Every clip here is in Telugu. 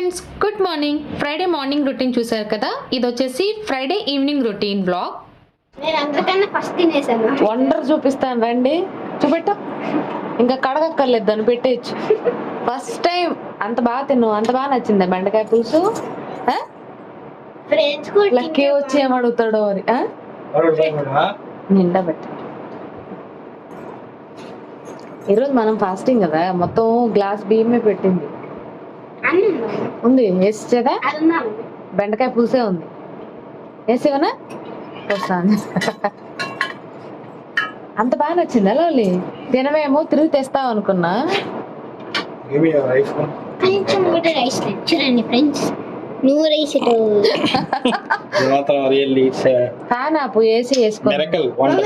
Friends, good morning. Friday morning routine చూసారు కదా. ఇది వచ్చేసి ఫ్రైడే ఈవినింగ్ రొటీన్ బ్లాగ్. నేను అందరికన్నా ఫస్ట్ తినేసాను. వండర్ చూపిస్తాను రండి. చూపెట్టు. ఇంకా కడగక్కర్లేదు, దాన్ని పెట్టేయచ్చు. ఫస్ట్ టైం అంత బాగా తిన్నావు. అంత బాగా నచ్చిందా బెండకాయ పులుసు? ఫ్రెండ్స్ లక్కీ వచ్చి ఏమడుగుతాడో అని నిండా పెట్టి. ఈరోజు మనం ఫాస్టింగ్ కదా, మొత్తం గ్లాస్ బియ్యమే పెట్టింది. ఉంది వేసేదా? బెండకాయ పులుసే ఉంది. వేసేవనా? వస్తాను. అంత బాగా నచ్చిందా లోలి? తినమేమో తిరిగి తెస్తావు అనుకున్నా. చూడండి ఫ్రెండ్స్, నువ్వు రైస్ ఫ్యాన్ ఆపు, వేసి వేసుకో.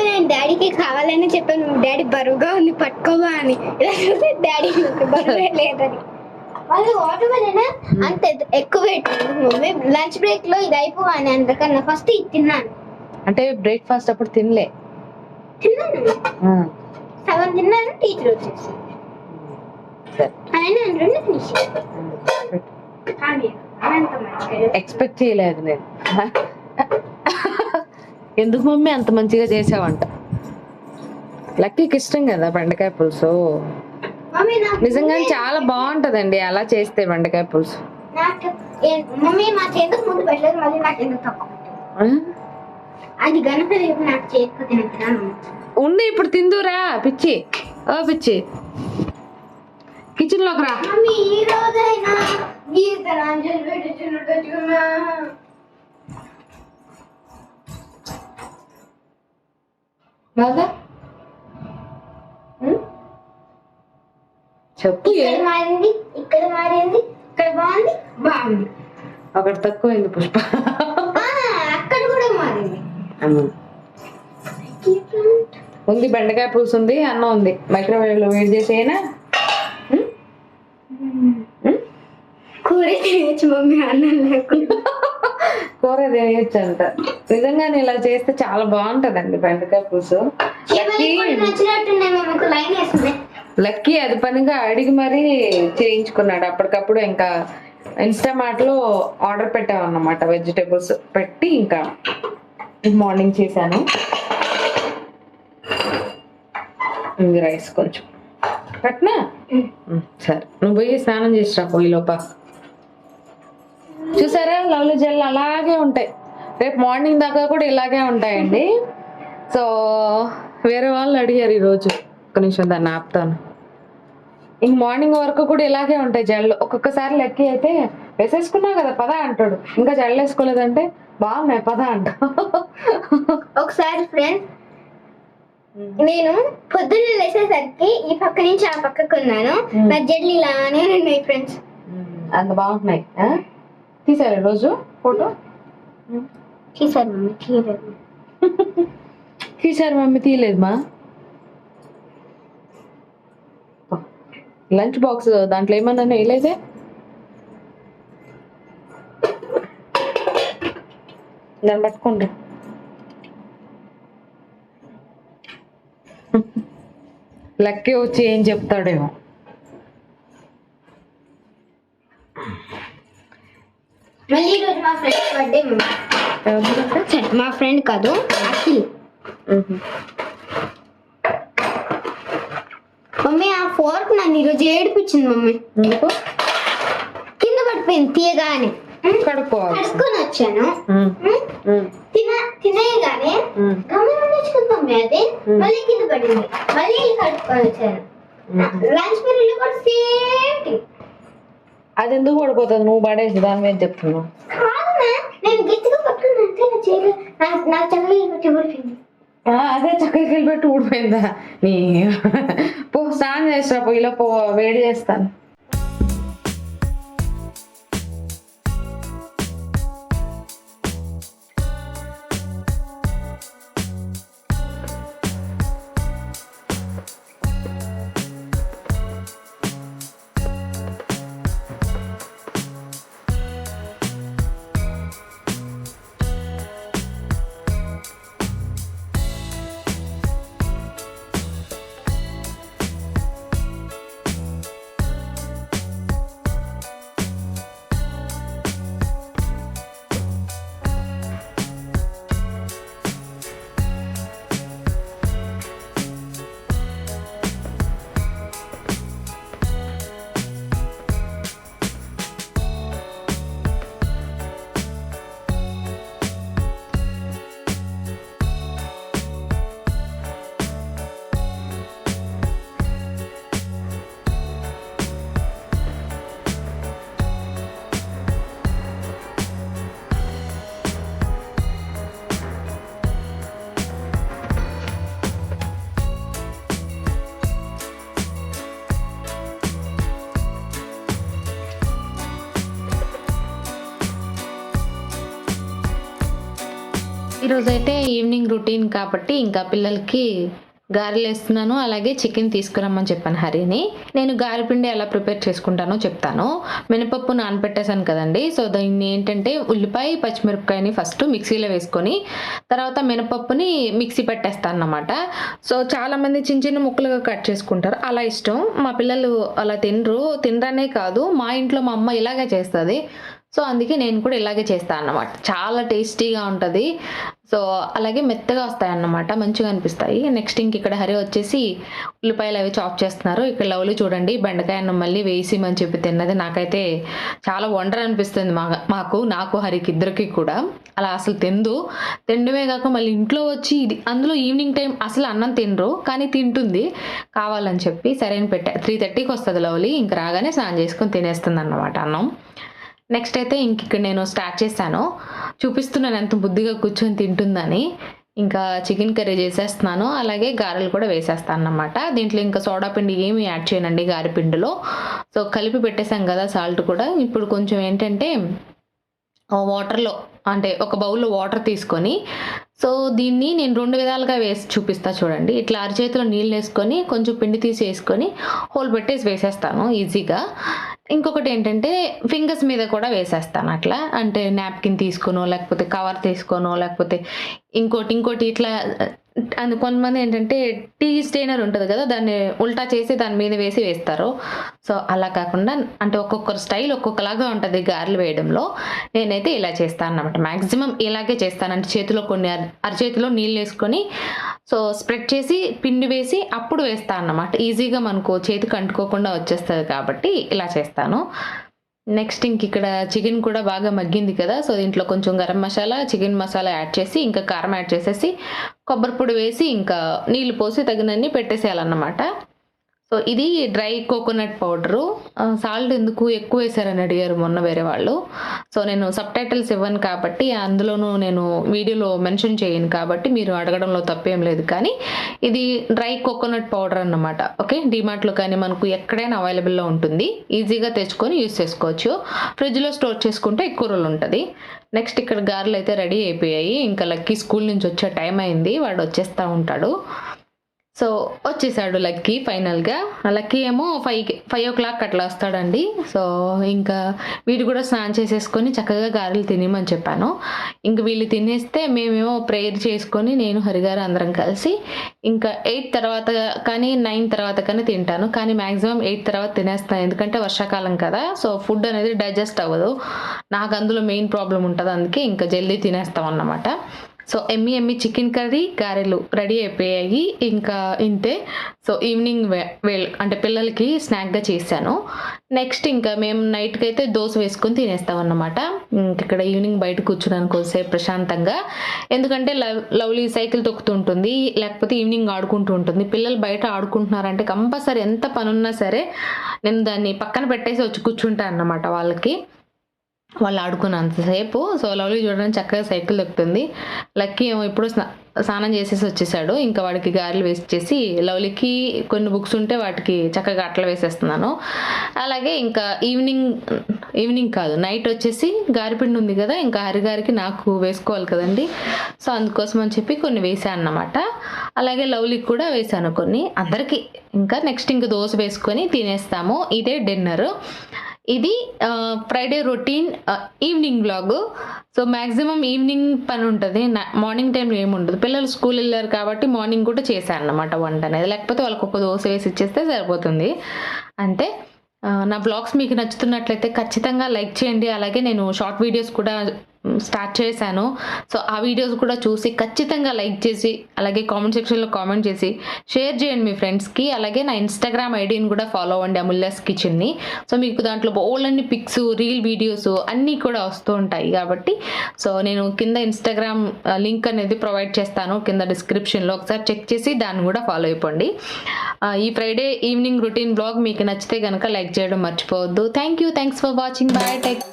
నేను డాడీకి కావాలని చెప్పాను. డాడీ బరువుగా ఉంది పట్టుకోవా అని. డాడీ బరువే లేదని. వాళ్ళు వాటర్ మిలన్ అంత ఎక్కువ పెట్టాను మమ్మీ. లంచ్ బ్రేక్ లో ఇది అయిపోవాలి అందుకన్నా ఫస్ట్ ఇది తిన్నాను. అంటే బ్రేక్ఫాస్ట్ అప్పుడు తినలే? సగం తిన్నాను. టీచర్ వచ్చేసి ఎక్స్పెక్ట్ చేయలేదు నేను. ఎందుకు మమ్మీ అంత మంచిగా చేసావంట? లక్కీకి ఇష్టం కదా బెండకాయ పులుసు. నిజంగా చాలా బాగుంటదండి అలా చేస్తే బెండకాయ పులుసు. మమ్మీ మా చేతికి ముందు పెట్టలేదు, మళ్ళీ నాకు ఎందుకు తక్కువ అది గణపతి నాకు చేతికి ఉంది. ఇప్పుడు తిందురా పిచ్చి. ఓ పిచ్చి, కిచెన్ లోకి రా. మమ్మీ ఈ రోజైనా గీతరాంజలి పెట్టుచున్నా. బాగా చెప్పు. ఇక్కడ మారింది, ఇక్కడ మారింది, ఇక్కడ బాగుంది, బాగుంది. ఒకటి తక్కువైంది పుష్ప. అక్కడ కూడా మారింది. ఉంది బెండకాయ పులుసు ఉంది, అన్నం ఉంది. మైక్రోవేవ్ లో వేడి చేసేనా? కూర తినచ్చు మమ్మీ, అన్నం లేకుండా. కూర తినేయచ్చు అంట. నిజంగానే ఇలా చేస్తే చాలా బాగుంటదండి బెండకాయ పులుసు. లక్కీ అది పనిగా అడిగి మరీ చేయించుకున్నాడు అప్పటికప్పుడు. ఇంకా ఇన్స్టామార్ట్ లో ఆర్డర్ పెట్టామన్నమాట. వెజిటేబుల్స్ పెట్టి ఇంకా మార్నింగ్ చేశాను. ఇది రైస్ కొంచెం పెట్టినా. సరే, నువ్వు పోయి స్నానం చేసిరా పోయి లోప. చూసారా లవ్లీ జెల్ అలాగే ఉంటాయి. రేపు మార్నింగ్ దాకా కూడా ఇలాగే ఉంటాయండి. సో వేరే వాళ్ళు అడిగారు ఈరోజు. ఒక నిమిషం దాన్ని ఆపుతాను. ఇంక మార్నింగ్ వరకు కూడా ఇలాగే ఉంటాయి జల్లు. ఒక్కొక్కసారి లెక్క అయితే వేసేసుకున్నావు కదా పద అంటాడు. ఇంకా జల్లు వేసుకోలేదంటే బాగున్నాయి పద అంట. ఒకసారి ఫ్రెండ్స్ నేను పొద్దున్న లేసేసరికి ఈ పక్క నుంచి ఆ పక్కకు ఉన్నాను. నా జడ్లు ఇలానే ఉన్నాయి ఫ్రెండ్స్. అంత బాగుంటున్నాయి. తీసారు రోజు ఫోటో? తీసారు మమ్మీ. తీయలేదు. తీసారు మమ్మీ, తీయలేదు మా. లంచ్ బాక్స్ దాంట్లో ఏమన్నా వేయలేదే? దాన్ని పట్టుకోండి. లక్కీ వచ్చి ఏం చెప్తాడేమో. మళ్ళీ ఈరోజు మా ఫ్రెండ్ బర్త్డే. మా ఫ్రెండ్ కాదు, అఖిల్. మమ్మీ ఆ ఫోర్క్ నన్ను ఈరోజు ఏడిపించింది మమ్మీ. ఎందుకు? కింద పడిపోయింది తీయగానే. కడుక్కొని వచ్చాను. తినేయగానే గమనం తెచ్చుకుంది మమ్మీ. అది మళ్ళీ కింద పడింది. మళ్ళీ కడుక్కొని వచ్చాను. లంచ్ పీరియడ్ కూడా సేమ్. అది ఎందుకు పడిపోతుంది? నువ్వు పడేసి దాని మీద చెప్తున్నావు. నేను గట్టిగా పట్టుకున్నాను. నాకు చక్కగా పెట్టి ఊడిపోయింది. అదే చక్కగా పెట్టి ఊడిపోయిందా? నీ పో స్నానం చేస్తా. పొయ్యిలో పో, వేడి చేస్తాను. ఈరోజైతే ఈవినింగ్ రొటీన్ కాబట్టి ఇంకా పిల్లలకి గారెలు వేస్తున్నాను. అలాగే చికెన్ తీసుకురమ్మని చెప్పాను హరిని. నేను గారెపిండి ఎలా ప్రిపేర్ చేసుకుంటానో చెప్తాను. మినపప్పు నానబెట్టేశాను కదండి. సో దీన్ని ఏంటంటే ఉల్లిపాయ పచ్చిమిరపకాయని ఫస్ట్ మిక్సీలో వేసుకొని తర్వాత మినపప్పుని మిక్సీ పెట్టేస్తాను అన్నమాట. సో చాలామంది చిన్న చిన్న ముక్కలుగా కట్ చేసుకుంటారు, అలా ఇష్టం. మా పిల్లలు అలా తినరనే కాదు, మా ఇంట్లో మా అమ్మ ఇలాగే చేస్తుంది. సో అందుకే నేను కూడా ఇలాగే చేస్తాను అన్నమాట. చాలా టేస్టీగా ఉంటుంది. సో అలాగే మెత్తగా వస్తాయి అన్నమాట, మంచిగా అనిపిస్తాయి. నెక్స్ట్ ఇక్కడ హరి వచ్చేసి ఉల్లిపాయలు అవి చాప్ చేస్తున్నారు. ఇక్కడ లవ్లీ చూడండి బెండకాయ అన్నం మళ్ళీ వేసిమని చెప్పి తిన్నది. నాకైతే చాలా వండర్ అనిపిస్తుంది. నాకు హరికి ఇద్దరికి కూడా అలా అసలు తినడమే కాక మళ్ళీ ఇంట్లో వచ్చి ఇది అందులో ఈవినింగ్ టైం అసలు అన్నం తినరు, కానీ తింటుంది కావాలని చెప్పి. సరైన పెట్టా 3:30కి వస్తుంది లవ్లీ. ఇంక రాగానే స్నానం చేసుకొని తినేస్తుంది అన్నమాట అన్నం. నెక్స్ట్ అయితే ఇక్కడ నేను స్టార్ట్ చేశాను, చూపిస్తున్నాను ఎంత బుద్ధిగా కూర్చొని తింటుందని. ఇంకా చికెన్ కర్రీ చేసేస్తున్నాను, అలాగే గారెలు కూడా వేసేస్తాను అన్నమాట. దీంట్లో ఇంకా సోడా పిండి ఏమి యాడ్ చేయనండి గారెపిండిలో. సో కలిపి పెట్టేసాం కదా సాల్ట్ కూడా. ఇప్పుడు కొంచెం ఏంటంటే వాటర్లో అంటే ఒక బౌల్లో వాటర్ తీసుకొని, సో దీన్ని నేను 2 విధాలుగా వేసి చూపిస్తా చూడండి. ఇట్లా అరచేతిలో నీళ్ళు వేసుకొని కొంచెం పిండి తీసి వేసుకొని హోల్ పెట్టేసి వేసేస్తాను ఈజీగా. ఇంకొకటి ఏంటంటే ఫింగర్స్ మీద కూడా వేసేస్తాను అట్లా, అంటే నాప్కిన్ తీసుకోనో లేకపోతే కవర్ తీసుకోనో లేకపోతే ఇంకోటి ఇట్లా. కొంతమంది ఏంటంటే టీ స్టెయినర్ ఉంటుంది కదా, దాన్ని ఉల్టా చేసి దాని మీద వేస్తారు. సో అలా కాకుండా అంటే ఒక్కొక్కరు స్టైల్ ఒక్కొక్కలాగా ఉంటుంది గారెలు వేయడంలో. నేనైతే ఇలా చేస్తాను అన్నమాట. మ్యాక్సిమం ఇలాగే చేస్తాను. అంటే చేతిలో కొన్ని అరచేతిలో నీళ్ళు వేసుకొని సో స్ప్రెడ్ చేసి పిండి వేసి అప్పుడు వేస్తాను అన్నమాట. ఈజీగా మనకు చేతికి అంటుకోకుండా వచ్చేస్తుంది కాబట్టి ఇలా చేస్తాను. నెక్స్ట్ ఇక్కడ చికెన్ కూడా బాగా మగ్గింది కదా. సో దీంట్లో కొంచెం గరం మసాలా, చికెన్ మసాలా యాడ్ చేసి ఇంకా కారం యాడ్ చేసేసి కొబ్బరి పొడి వేసి ఇంకా నీళ్ళు పోసి తగినన్ని పెట్టేసేయాలన్నమాట. సో ఇది డ్రై కోకోనట్ పౌడరు. సాల్ట్ ఎందుకు ఎక్కువ వేసారని అడిగారు మొన్న వేరే వాళ్ళు. సో నేను సబ్‌టైటిల్స్ ఇవ్వను కాబట్టి అందులోనూ నేను వీడియోలో మెన్షన్ చేయను కాబట్టి మీరు అడగడంలో తప్పేం లేదు. కానీ ఇది డ్రై కోకోనట్ పౌడర్ అన్నమాట. ఓకే, డిమార్ట్లో కానీ మనకు ఎక్కడైనా అవైలబుల్లో ఉంటుంది. ఈజీగా తెచ్చుకొని యూస్ చేసుకోవచ్చు. ఫ్రిడ్జ్లో స్టోర్ చేసుకుంటే ఎక్కువ రోజులు ఉంటుంది. నెక్స్ట్ ఇక్కడ గారెలు అయితే రెడీ అయిపోయాయి. ఇంకా లక్కీ స్కూల్ నుంచి వచ్చే టైం అయింది, వాడు వచ్చేస్తూ ఉంటాడు. సో వచ్చేసాడు లక్కీ ఫైనల్గా. లక్కీ ఏమో 5 o'clock అట్లా వస్తాడండి. సో ఇంకా వీడు కూడా స్నానం చేసేసుకొని చక్కగా గారెలు తినేమని చెప్పాను. ఇంక వీళ్ళు తినేస్తే మేమేమో ప్రేయర్ చేసుకొని నేను హరిగారు అందరం కలిసి ఇంకా 8 తర్వాత కానీ 9 తర్వాత కానీ తింటాను. కానీ మ్యాక్సిమం 8 తర్వాత తినేస్తాను, ఎందుకంటే వర్షాకాలం కదా. సో ఫుడ్ అనేది డైజెస్ట్ అవ్వదు, నాకు అందులో మెయిన్ ప్రాబ్లం ఉంటుంది. అందుకే ఇంకా జల్దీ తినేస్తాం అన్నమాట. సో ఎమ్మి చికెన్ కర్రీ గారెలు రెడీ అయిపోయాయి. ఇంకా ఇంతే. సో ఈవినింగ్ అంటే పిల్లలకి స్నాక్గా చేశాను. నెక్స్ట్ ఇంకా మేము నైట్కి అయితే దోశ వేసుకొని తినేస్తాం అన్నమాట. ఇక్కడ ఈవినింగ్ బయట కూర్చున్నాను కొద్దిసేపు ప్రశాంతంగా, ఎందుకంటే లవ్లీ సైకిల్ తొక్కుతుంటుంది, లేకపోతే ఈవినింగ్ ఆడుకుంటూ ఉంటుంది. పిల్లలు బయట ఆడుకుంటున్నారంటే కంపల్సరీ ఎంత పనున్నా సరే నేను దాన్ని పక్కన పెట్టేసి వచ్చి కూర్చుంటాను అన్నమాట వాళ్ళకి, వాళ్ళు ఆడుకున్నంతసేపు. సో లవ్లీ చూడడానికి చక్కగా సైకిల్ దొక్కుతుంది. లక్కీ ఏమో ఇప్పుడు స్నానం చేసేసి వచ్చేసాడు. ఇంకా వాడికి గారెలు వేసేసి లవ్లీకి కొన్ని బుక్స్ ఉంటే వాటికి చక్కగా అట్లా వేసేస్తున్నాను. అలాగే ఇంకా ఈవినింగ్ కాదు నైట్ వచ్చేసి గారెపిండి ఉంది కదా, ఇంకా హరిగారికి నాకు వేసుకోవాలి కదండి. సో అందుకోసం అని చెప్పి కొన్ని వేసాను అన్నమాట. అలాగే లవ్లీకి కూడా వేసాను కొన్ని, అందరికీ. ఇంకా నెక్స్ట్ ఇంకా దోశ వేసుకొని తినేస్తాము. ఇదే డిన్నర్. ఇది Friday routine evening vlog. So maximum evening పని ఉంటుంది, మార్నింగ్ టైంలో ఏముండదు. పిల్లలు స్కూల్ వెళ్ళారు కాబట్టి మార్నింగ్ కూడా చేశాను అన్నమాట వంట అనేది, లేకపోతే వాళ్ళకి ఒక దోశ వేసి ఇచ్చేస్తే సరిపోతుంది అంతే. నా బ్లాగ్స్ మీకు నచ్చుతున్నట్లయితే ఖచ్చితంగా లైక్ చేయండి. అలాగే నేను షార్ట్ వీడియోస్ కూడా స్టార్ట్ చేశాను. సో ఆ వీడియోస్ కూడా చూసి ఖచ్చితంగా లైక్ చేసి అలాగే కామెంట్ సెక్షన్లో కామెంట్ చేసి షేర్ చేయండి మీ ఫ్రెండ్స్కి. అలాగే నా ఇన్స్టాగ్రామ్ ఐడిని కూడా ఫాలో అవ్వండి, అమూల్యాస్ కిచెన్ని. సో మీకు దాంట్లో బోల్డన్ని పిక్స్, రీల్ వీడియోస్ అన్నీ కూడా వస్తూ ఉంటాయి కాబట్టి సో నేను కింద ఇన్స్టాగ్రామ్ లింక్ అనేది ప్రొవైడ్ చేస్తాను కింద డిస్క్రిప్షన్లో, ఒకసారి చెక్ చేసి దాన్ని కూడా ఫాలో అయిపోండి. ఈ ఫ్రైడే ఈవినింగ్ రొటీన్ బ్లాగ్ మీకు నచ్చితే కనుక లైక్ చేయడం మర్చిపోవద్దు. Thanks for watching. Bye, take